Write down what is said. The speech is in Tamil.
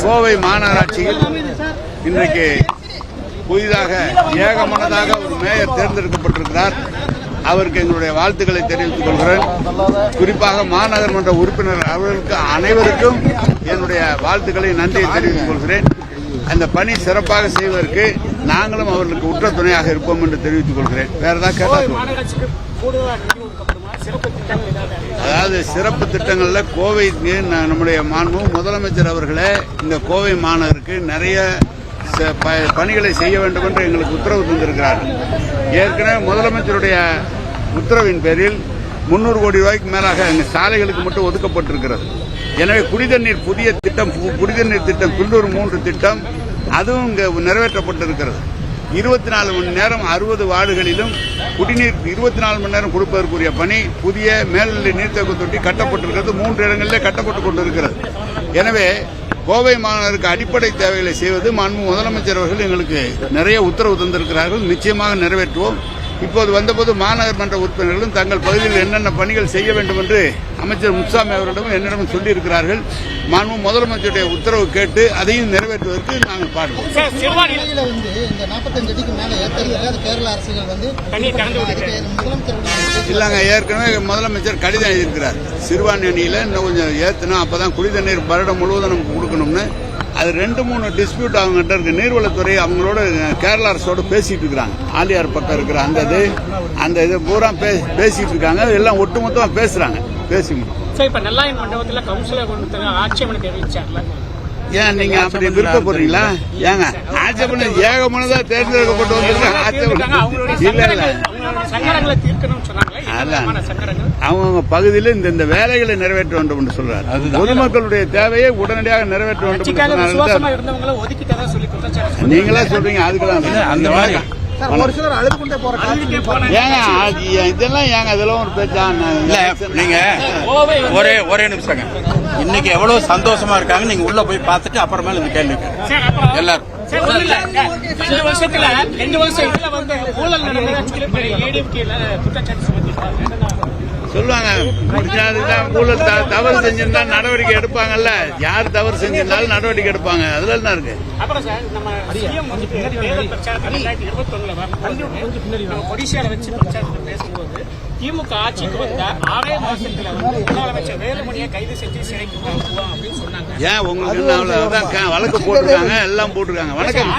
கோவை மாநகராட்சியில் இன்றைக்கு புதிதாக ஏகமனதாக ஒரு மேயர் தேர்ந்தெடுக்கப்பட்டிருக்கிறார். அவருக்கு எங்களுடைய வாழ்த்துக்களை தெரிவித்துக் கொள்கிறேன். குறிப்பாக மாநகர்மன்ற உறுப்பினர் அவர்களுக்கு அனைவருக்கும் என்னுடைய வாழ்த்துக்களை நன்றியை தெரிவித்துக் கொள்கிறேன். அந்த பணி சிறப்பாக செய்வதற்கு நாங்களும் அவர்களுக்கு உற்ற துணையாக இருப்போம் என்று தெரிவித்துக் கொள்கிறேன். வேற ஏதாவது கேட்டால் அதாவது சிறப்பு திட்டங்கள்ல கோவைக்கு நம்முடைய மாண்பு முதலமைச்சர் அவர்களே இந்த கோவை மாநகருக்கு நிறைய பணிகளை செய்ய வேண்டும் என்று எங்களுக்கு உத்தரவு தந்திருக்கிறார்கள். ஏற்கனவே முதலமைச்சருடைய உத்தரவின் பேரில் 300 கோடி ரூபாய்க்கு மேலாக சாலைகளுக்கு மட்டும் ஒதுக்கப்பட்டிருக்கிறது. எனவே குடிதண்ணீர் திட்டம் குள்ளூர் 3 திட்டம் அதுவும் இங்கு நிறைவேற்றப்பட்டிருக்கிறது. 24 மணி நேரம் 60 வார்டுகளிலும் குடிநீர் 24 மணி நேரம் கொடுப்பதற்குரிய பணி புதிய மேல்நிலை நீர்த்தேக்க தொட்டி கட்டப்பட்டிருக்கிறது. 3 இடங்களிலே கட்டப்பட்டுக் கொண்டிருக்கிறது. எனவே கோவை மாநகருக்கு அடிப்படை தேவைகளை செய்வது மாண்பு முதலமைச்சர் அவர்கள் எங்களுக்கு நிறைய உத்தரவு தந்திருக்கிறார்கள். நிச்சயமாக நிறைவேற்றுவோம். இப்போது வந்தபோது மாநகர் மன்ற உறுப்பினர்களும் தங்கள் பகுதியில் என்னென்ன பணிகள் செய்ய வேண்டும் என்று அமைச்சர் முத்துசாமி அவர்களிடம் என்னிடம் சொல்லியிருக்கிறார்கள். மாண்பு முதலமைச்சருடைய உத்தரவு கேட்டு அதையும் நிறைவேற்றுவதற்கு நாங்கள் பாடுவோம். இல்லங்க, ஏற்கனவே முதலமைச்சர் கடிதம் எழுதியிருக்கிறார். சிறுவாணி அணியில இன்னும் கொஞ்சம் ஏற்றணும், அப்பதான் குடிதண்ணீர் வருடம் முழுவதும் நமக்கு கொடுக்கணும்னு. அது 2-3 டிஸ்பியூட் அவங்ககிட்ட இருக்கு. நீர்வளத்துறை அவங்களோட கேரள அரசோடு பேசிட்டு இருக்காங்க. ஆலியார் பக்கம் இருக்கிற அந்த இது பூரா பேசிட்டு இருக்காங்க. எல்லாம் ஒட்டுமொத்தமா பேசுறாங்க. ஏன் நீங்க அப்படி விருப்பப்படுறீங்களா? ஏங்க ஆட்சேபனை ஏகமனதா தேர்ந்தெடுக்கப்பட்டு வந்திருக்காங்க. அவங்க பகுதியில் இந்த வேலைகளை நிறைவேற்ற வேண்டும் என்று சொல்றாரு. பொதுமக்களுடைய தேவையை உடனடியாக நிறைவேற்ற வேண்டும். நீங்களா சொல்றீங்க. அதுக்குதான் அந்த மாதிரி இதெல்லாம் ஏங்க அதெல்லாம் ஒரு பேச்சா? நீங்க ஒரே நிமிஷம். இன்னைக்கு எவ்வளவு சந்தோஷமா இருக்காங்க நீங்க உள்ள போய் பார்த்துட்டு அப்புறமேல இந்த கேள்வி எல்லாரும் சொல்லுவாங்க. ஊழல் தவறு செஞ்சிருந்தா நடவடிக்கை எடுப்பாங்கல்ல. யார் தவறு செஞ்சிருந்தாலும் நடவடிக்கை எடுப்பாங்க. அதுல என்ன இருக்கு? திமுக ஆட்சிக்கு வந்த 6 மாசத்துல முதலமைச்சர் வேலுமணியை கைது செஞ்சு சிறைக்கு அப்படின்னு சொன்னாங்க. ஏன் உங்களுக்கு வழக்கு போட்டிருக்காங்க, எல்லாம் போட்டிருக்காங்க. வணக்கம்.